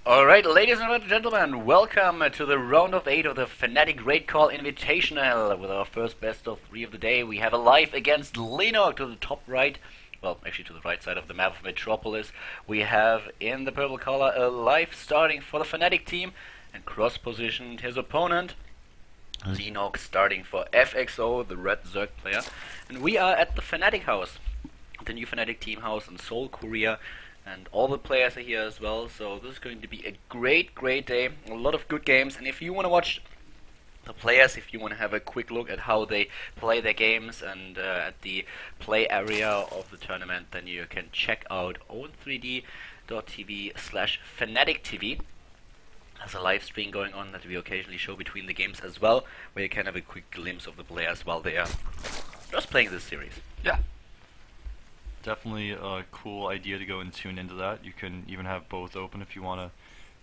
Alright, ladies and gentlemen, welcome to the round of 8 of the FnaticRaidCall Invitational. With our first best of 3 of the day, we have aLive against Leenock to the top right. Well, actually to the right side of the map of Metropolis. We have in the purple color aLive starting for the Fnatic team and cross-positioned his opponent. Leenock starting for FXO, the red Zerg player. And we are at the Fnatic house, the new Fnatic team house in Seoul, Korea. And all the players are here as well, so this is going to be a great day, a lot of good games. And if you want to watch the players, if you want to have a quick look at how they play their games and at the play area of the tournament, then you can check out own3d.tv/FnaticTV. There's a live stream going on that we occasionally show between the games as well, where you can have a quick glimpse of the players while they are just playing this series. Yeah. Definitely a cool idea to go and tune into that. You can even have both open if you want to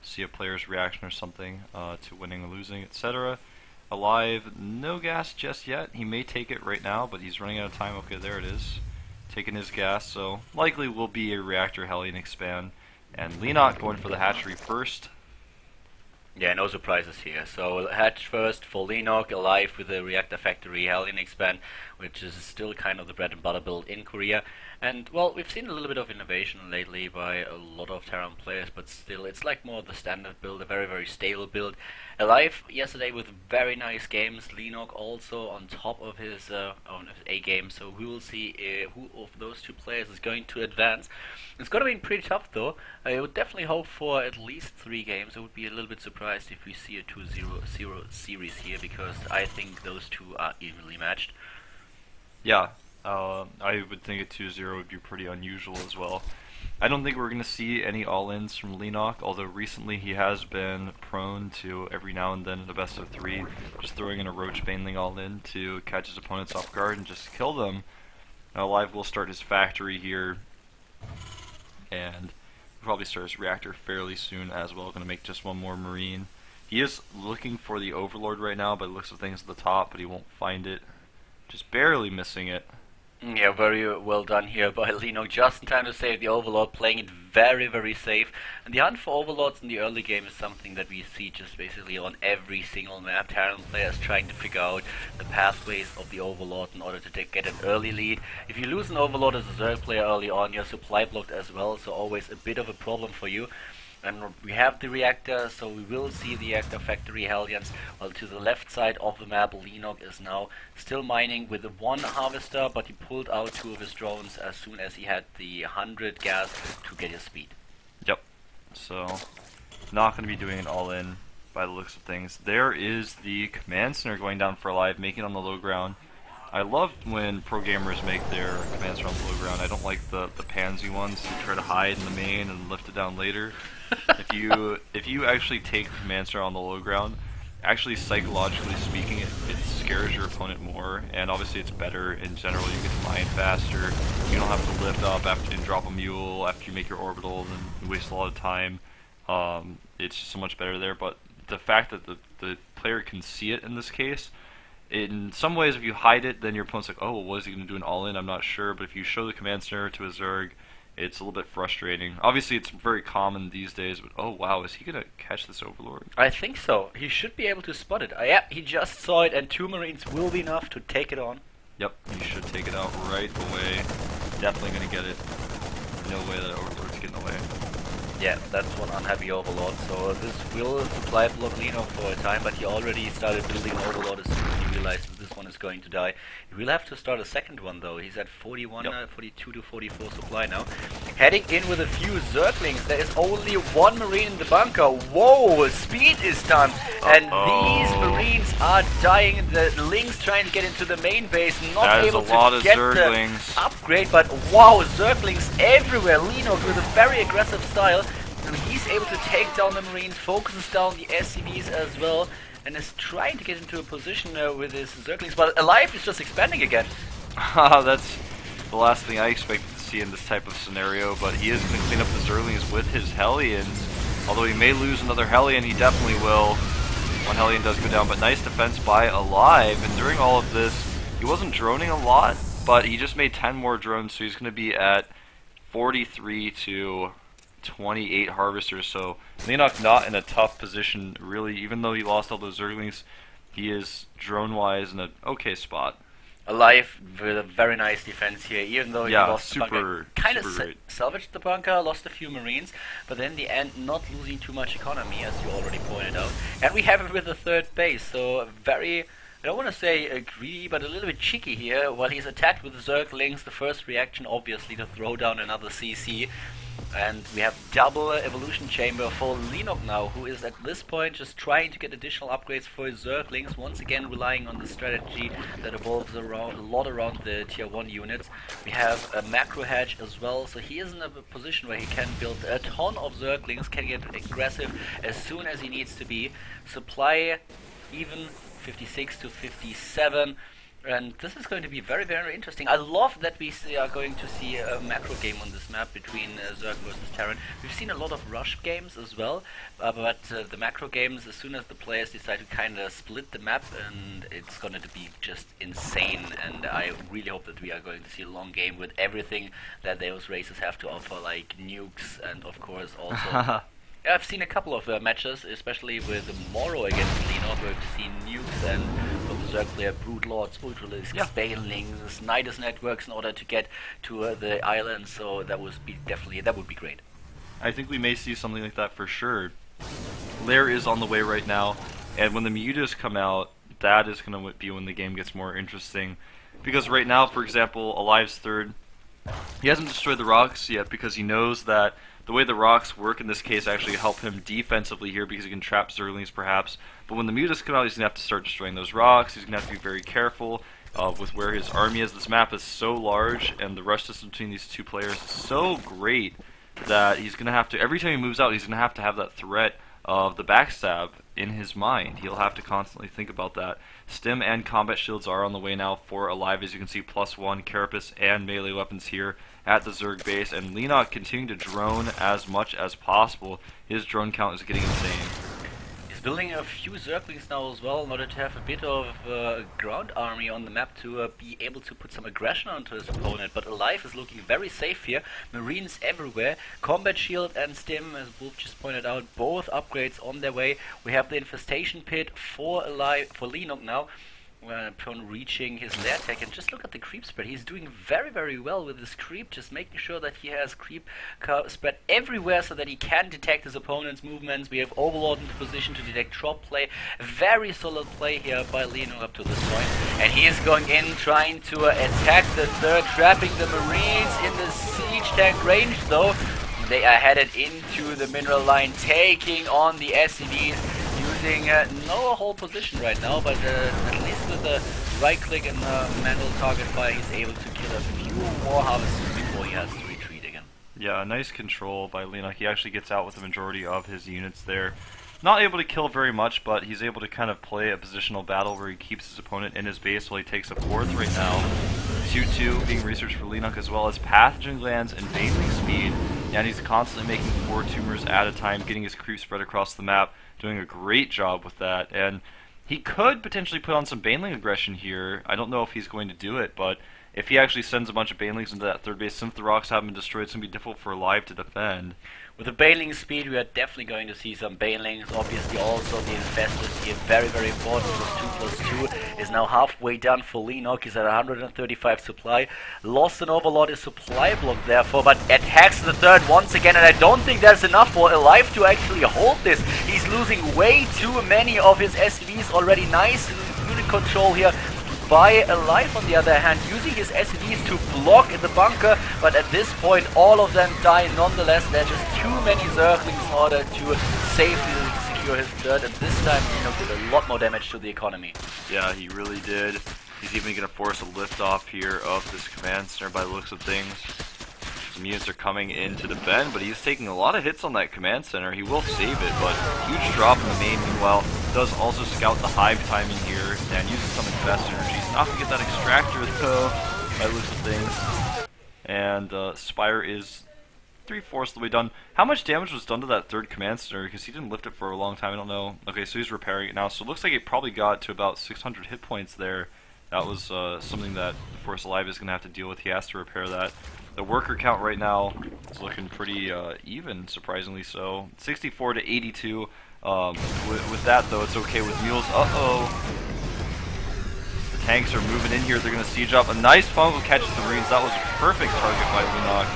see a player's reaction or something to winning or losing, etc. aLive, no gas just yet. He may take it right now, but he's running out of time. Okay, there it is. Taking his gas, so likely will be a reactor Hellion expand. And Leenock going for the hatchery first. Yeah, no surprises here. So hatch first for Leenock, aLive with the reactor factory Hellion expand, which is still kind of the bread and butter build in Korea. And well, we've seen a little bit of innovation lately by a lot of Terran players, but still it's like more the standard build, a very stable build. aLive yesterday with very nice games, Leenock also on top of his own A game, so we will see who of those two players is going to advance. It's going to be pretty tough though. I would definitely hope for at least 3 games. I would be a little bit surprised if we see a 2-0 series here, because I think those two are evenly matched. Yeah, I would think a 2-0 would be pretty unusual as well. I don't think we're going to see any all-ins from Leenock, although recently he has been prone to every now and then in a best of 3 just throwing in a roach baneling all-in to catch his opponents off guard and just kill them. Now aLive will start his factory here, and probably start his reactor fairly soon as well. Going to make just one more marine. He is looking for the Overlord right now by the looks of things at the top, but he won't find it. Just barely missing it. Yeah, very well done here by Leenock, just in time to save the Overlord, playing it very safe. And the hunt for Overlords in the early game is something that we see just basically on every single map. Terran players trying to figure out the pathways of the Overlord in order to get an early lead. If you lose an Overlord as a Zerg player early on, you're supply blocked as well, so always a bit of a problem for you. And we have the reactor, so we will see the reactor factory Hellions. While to the left side of the map, Leenock is now still mining with 1 harvester, but he pulled out 2 of his drones as soon as he had the 100 gas to get his speed. Yep. So, not going to be doing an all-in by the looks of things. There is the command center going down for aLive, making it on the low ground. I love when pro gamers make their command center on the low ground. I don't like the pansy ones who try to hide in the main and lift it down later. If you actually take the command center on the low ground, actually psychologically speaking, it scares your opponent more, and obviously it's better in general. You get to mine faster. You don't have to lift up after and drop a mule after you make your orbital, and you waste a lot of time. It's just so much better there. But the fact that the player can see it in this case, in some ways, if you hide it, then your opponent's like, oh, well, what is he going to do an all-in? I'm not sure. But if you show the command center to a Zerg, it's a little bit frustrating. Obviously, it's very common these days, but oh wow, is he going to catch this Overlord? I think so. He should be able to spot it. Yeah, he just saw it, and 2 Marines will be enough to take it on. Yep, he should take it out right away. Definitely going to get it. No way that Overlord's getting away. Yeah, that's one unhappy Overlord, so this will supply block Leenock for a time, but he already started building an Overlord as soon as he realized that this one is going to die. He will have to start a second one though. He's at 41, 42 to 44 supply now. Heading in with a few Zerglings. There is only 1 Marine in the bunker. Whoa, speed is done, and these Marines are dying. The Lynx trying to get into the main base, not able to get the upgrade, but wow, Zerglings everywhere. Leenock with a very aggressive style. And he's able to take down the Marines, focuses down the SCVs as well, and is trying to get into a position with his Zerglings. But aLive is just expanding again. That's the last thing I expected to see in this type of scenario, but he is going to clean up the Zerglings with his Hellions. Although he may lose another Hellion, he definitely will. 1 Hellion does go down, but nice defense by aLive. And during all of this, he wasn't droning a lot, but he just made 10 more drones, so he's going to be at 43 to 28 harvesters, so Leenock not in a tough position, really. Even though he lost all those Zerglings, he is drone-wise in an okay spot. aLive with a very nice defense here, even though he lost the bunker. Kind of salvaged the bunker, lost a few Marines, but then in the end not losing too much economy, as you already pointed out. And we have it with the third base, so very, I don't want to say greedy, but a little bit cheeky here. While he's attacked with the Zerglings, the first reaction obviously to throw down another CC. And we have double evolution chamber for Leenock now, who is at this point just trying to get additional upgrades for his Zerglings, once again relying on the strategy that evolves around a lot around the tier 1 units. We have a macro hedge as well, so he is in a position where he can build a ton of Zerglings, can get aggressive as soon as he needs to be. Supply even 56 to 57. And this is going to be very, very interesting. I love that we are going to see a macro game on this map between Zerg versus Terran. We've seen a lot of rush games as well, but the macro games, as soon as the players decide to kind of split the map, and it's going to be just insane. And I really hope that we are going to see a long game with everything that those races have to offer, like nukes, and of course also... Yeah, I've seen a couple of matches, especially with Moro against Leenock, where we've seen nukes and from the Zerg player Brood Lords, Ultralisks, Banelings, Nidus networks in order to get to the island. So that would be that would be great. I think we may see something like that for sure. Lair is on the way right now, and when the mutas come out, that is going to be when the game gets more interesting. Because right now, for example, aLive's third, he hasn't destroyed the rocks yet because he knows that the way the rocks work in this case actually help him defensively here because he can trap Zerglings perhaps. But when the mutas come out, he's going to have to start destroying those rocks. He's going to have to be very careful with where his army is. This map is so large and the rush distance between these two players is so great that he's going to have to, every time he moves out, he's going to have that threat of the backstab in his mind. He'll have to constantly think about that. Stim and combat shields are on the way now for aLive, as you can see, +1 carapace and melee weapons here at the Zerg base, and Leenock continuing to drone as much as possible. His drone count is getting insane. He's building a few Zerglings now as well in order to have a bit of ground army on the map to be able to put some aggression onto his opponent, but aLive is looking very safe here. Marines everywhere, combat shield and stim, as Wolf just pointed out, both upgrades on their way. We have the infestation pit for Leenock now, upon reaching his lair tech, and just look at the creep spread. He's doing very, very well with his creep, just making sure that he has creep spread everywhere so that he can detect his opponent's movements. We have Overlord in position to detect drop play. Very solid play here by Leenock up to this point, and he is going in trying to attack the third, trapping the Marines in the siege tank range though. They are headed into the mineral line, taking on the SCVs. No whole position right now, but at least with a right click and manual target fire, he's able to kill a few more harvesters before he has to retreat again. Yeah, nice control by Leenock. He actually gets out with the majority of his units there. Not able to kill very much, but he's able to kind of play a positional battle where he keeps his opponent in his base while he takes a fourth right now. 2-2 being researched for Leenock, as well as pathogen glands and baneling speed. And he's constantly making 4 tumors at a time, getting his creep spread across the map, doing a great job with that. And he could potentially put on some baneling aggression here. I don't know if he's going to do it, but if he actually sends a bunch of banelings into that third base, since the rocks haven't been destroyed, it's going to be difficult for aLive to defend. With the baneling speed, we are definitely going to see some banelings. Obviously also the infestors here, very, very important. +2/+2 is now halfway done for Leenock. He's at 135 supply. Lost an Overlord, is supply block therefore, but attacks the third once again, and I don't think that's enough for aLive to actually hold this. He's losing way too many of his SCVs already. Nice unit control here by aLive, on the other hand, using his SCVs to block in the bunker, but at this point all of them die nonetheless. There are just too many Zerglings in order to safely secure his third, and this time did a lot more damage to the economy. Yeah, he really did. He's even going to force a lift-off here of this command center by the looks of things. Some units are coming in to defend, but he's taking a lot of hits on that command center. He will save it, but huge drop in the main. Meanwhile, does also scout the hive timing here and uses some invest energy. Not to get that extractor though, by the looks of things. And Spire is 3/4 of the way done. How much damage was done to that third command center? Because he didn't lift it for a long time, I don't know. Okay, so he's repairing it now. So it looks like it probably got to about 600 hit points there. That was something that, of course, aLive is going to have to deal with. He has to repair that. The worker count right now, It's looking pretty even, surprisingly so. 64 to 82. With that though, it's okay with mules. The tanks are moving in here. They're going to siege up. A nice fungal catches the Marines. That was a perfect target by Leenock.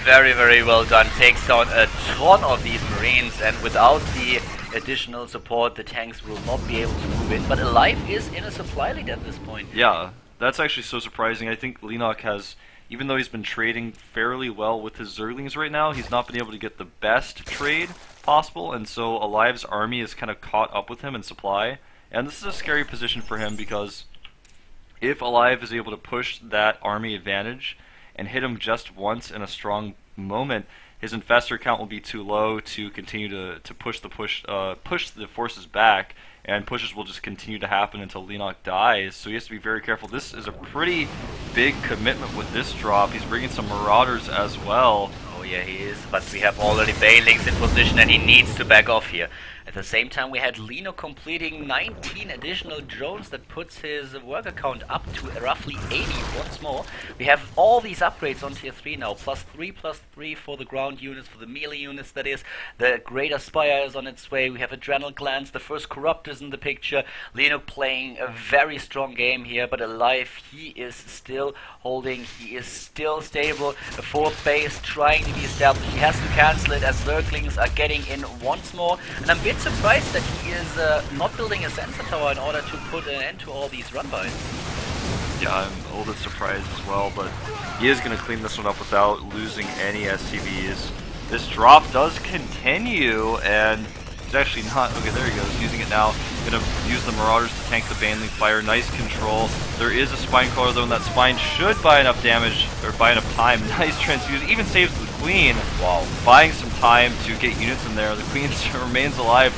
Very, very well done. Takes down a ton of these Marines, and without the additional support, the tanks will not be able to move in. But aLive is in a supply lead at this point. Yeah, that's actually so surprising. I think Leenock has, even though he's been trading fairly well with his Zerglings right now, he's not been able to get the best trade possible, and so aLive's army is kind of caught up with him in supply. And this is a scary position for him because if aLive is able to push that army advantage and hit him just once in a strong moment, his infestor count will be too low to continue to push the forces back, and pushes will just continue to happen until Leenock dies. So he has to be very careful. This is a pretty big commitment with this drop. He's bringing some Marauders as well. Oh yeah, he is, but we have already Banelings in position and he needs to back off here. At the same time, we had Leenock completing 19 additional drones. That puts his worker count up to roughly 80 once more. We have all these upgrades on tier 3 now, +3/+3 for the ground units, for the melee units that is. The Greater Spire is on its way. We have Adrenal Glands, the first Corruptors in the picture. Leenock playing a very strong game here, but aLive, he is still holding, he is still stable. A fourth base trying to be established. He has to cancel it as Zerglings are getting in once more. And I'm a bit surprised that he is not building a sensor tower in order to put an end to all these run-bys. Yeah, I'm a little bit surprised as well, but he is going to clean this one up without losing any SCVs. This drop does continue, and he's actually not... Okay, there he goes, using it now. Going to use the Marauders to tank the Baneling Fire. Nice control. There is a Spine Crawler though, and that Spine should buy enough damage, or buy enough time. Nice transfuse, even saves the Queen. Wow. Buying some time to get units in there. The Queen remains alive.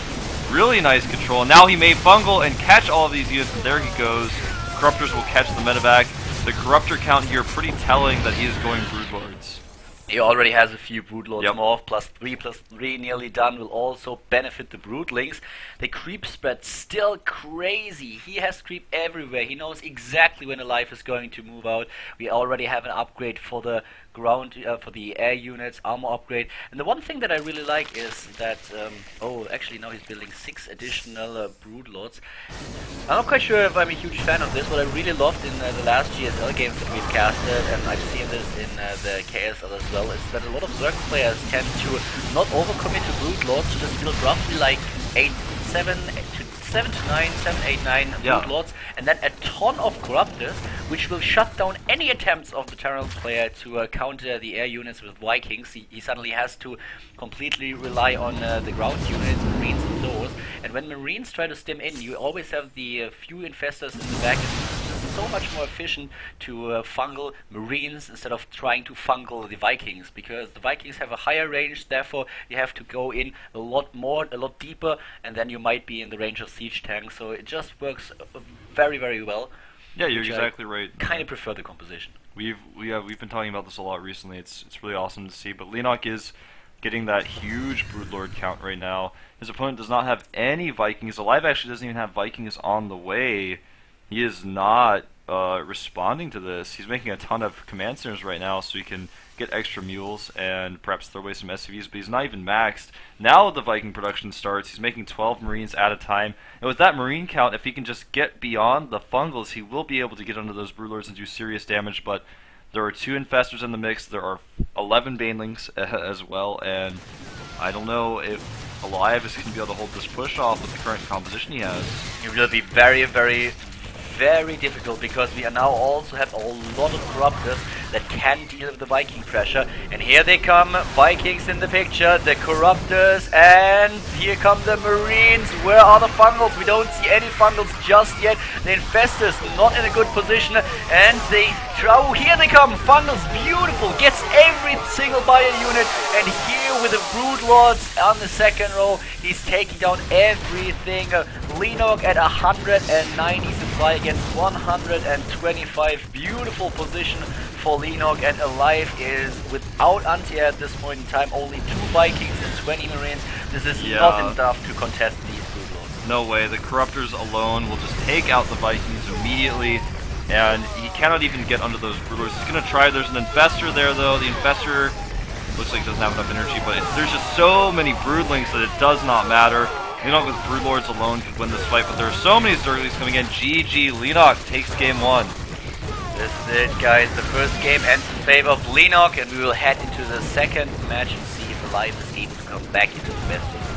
Really nice control. Now he may fungal and catch all of these units, and there he goes. Corruptors will catch the medevac. The Corruptor count here pretty telling that he is going Broodlords. He already has a few Broodlords Yep. more, +3/+3 nearly done, will also benefit the Broodlings. The creep spread still crazy. He has creep everywhere. He knows exactly when aLive is going to move out. We already have an upgrade for the ground, for the air units, armor upgrade. And the one thing that I really like is that, oh, actually now he's building 6 additional Broodlords. I'm not quite sure if I'm a huge fan of this. What I really loved in the last GSL games that we've casted, and I've seen this in the KSL as well, is that a lot of Zerg players tend to not overcommit to Broodlords, to just build roughly like 7 to 9, 7, 8, 9 Broodlords, and then a ton of Corruptors, which will shut down any attempts of the Terran player to counter the air units with Vikings. He suddenly has to completely rely on the ground units, Marines and those, and when Marines try to stim in, you always have the few infestors in the back. It's so much more efficient to fungal Marines instead of trying to fungal the Vikings, because the Vikings have a higher range, therefore you have to go in a lot more, a lot deeper, and then you might be in the range of siege tanks, so it just works very, very well. Yeah, you're exactly right. Kind of prefer the composition. We've been talking about this a lot recently. It's really awesome to see, but Leenock is getting that huge Broodlord count right now. His opponent does not have any Vikings. aLive actually doesn't even have Vikings on the way. He is not responding to this. He's making a ton of command centers right now so he can get extra mules and perhaps throw away some SCVs, but he's not even maxed. Now the Viking production starts. He's making 12 Marines at a time, and with that Marine count, if he can just get beyond the fungals, he will be able to get under those Broodlords and do serious damage, but there are 2 Infestors in the mix, there are 11 Banelings as well, and I don't know if aLive is going to be able to hold this push off with the current composition he has. It will be very, very, very difficult, because we now also have a lot of Corruptors that can deal with the Viking pressure. And here they come, Vikings in the picture, the Corruptors, and here come the Marines. Where are the Fungals? We don't see any Fungals just yet. The Infestors not in a good position, and they throw, here they come, Fungals, beautiful, gets every single Bio unit, and here with the Broodlords on the second row, he's taking down everything. Leenock at 190 supply against 125, beautiful position for Leenock, and aLive is without anti-air at this point in time, only 2 Vikings and 20 Marines. This is not enough to contest these Broodlords. No way, the Corruptors alone will just take out the Vikings immediately, and he cannot even get under those Broodlords. He's going to try, there's an Infestor there though, the Infestor Looks like he doesn't have enough energy, but there's just so many Broodlings that it does not matter. Leenock with Broodlords alone could win this fight, but there are so many Zerglings coming in. GG, Leenock takes game 1. This is it, guys. The first game ends in favor of Leenock, and we will head into the second match and see if aLive is able to come back into the best of